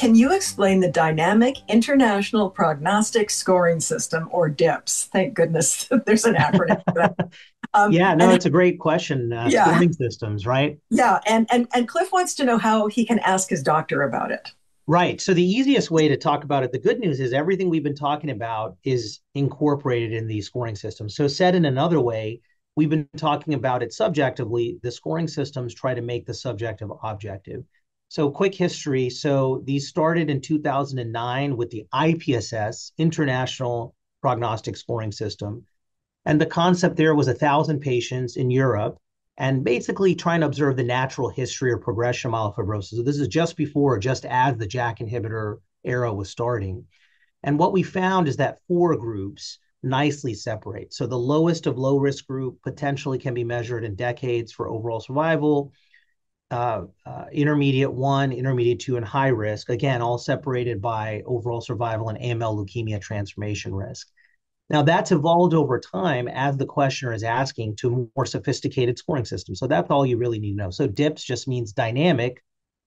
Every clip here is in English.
can you explain the Dynamic International Prognostic Scoring System, or DIPS? Thank goodness there's an acronym for that. Yeah, no, And it's a great question. yeah, Scoring systems, right? yeah, and Cliff wants to know how he can ask his doctor about it. Right. So the easiest way to talk about it, the good news is everything we've been talking about is incorporated in these scoring systems. So said in another way, we've been talking about it subjectively. The scoring systems try to make the subjective objective. So quick history. So these started in 2009 with the IPSS, International Prognostic Scoring System. And the concept there was 1,000 patients in Europe and basically trying to observe the natural history or progression of myelofibrosis. So this is just before, or just as the JAK inhibitor era was starting. And what we found is that four groups nicely separate. So the lowest of low risk group potentially can be measured in decades for overall survival. Intermediate one, intermediate two, and high risk, again, all separated by overall survival and AML leukemia transformation risk. Now, that's evolved over time as the questioner is asking to more sophisticated scoring systems. So that's all you really need to know. So DIPS just means Dynamic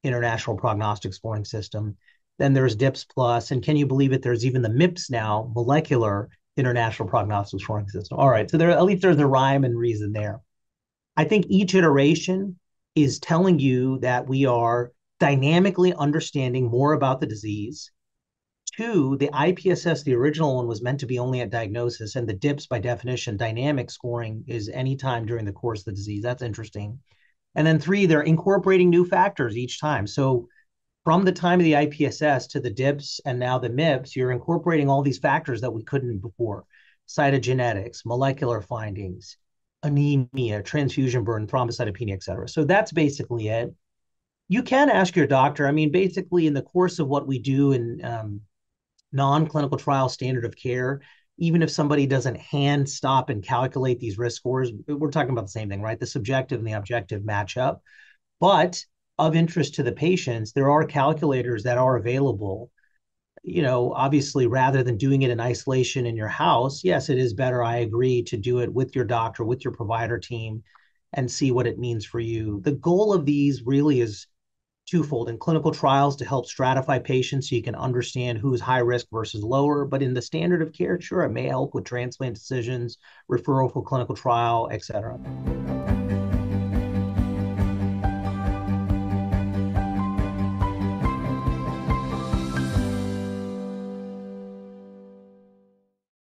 International Prognostic Scoring System. Then there's DIPS Plus, and can you believe it? There's even the MIPS now, Molecular International Prognostic Scoring System. All right, so there at least there's a rhyme and reason there. I think each iteration is telling you that we are dynamically understanding more about the disease. Two, the IPSS, the original one, was meant to be only at diagnosis, and the DIPS, by definition, dynamic scoring, is anytime during the course of the disease. That's interesting. And then three, they're incorporating new factors each time. So from the time of the IPSS to the DIPS and now the MIPS, you're incorporating all these factors that we couldn't before: cytogenetics, molecular findings, anemia, transfusion burden, thrombocytopenia, et cetera. So that's basically it. You can ask your doctor. I mean, basically, in the course of what we do in non-clinical trial standard of care, even if somebody doesn't hand stop and calculate these risk scores, we're talking about the same thing, right? The subjective and the objective match up. But of interest to the patients, there are calculators that are available. Obviously, rather than doing it in isolation in your house, yes, it is better, I agree, to do it with your doctor, with your provider team, and see what it means for you. The goal of these really is twofold: in clinical trials to help stratify patients so you can understand who's high risk versus lower. But in the standard of care, sure, it may help with transplant decisions, referral for clinical trial, et cetera.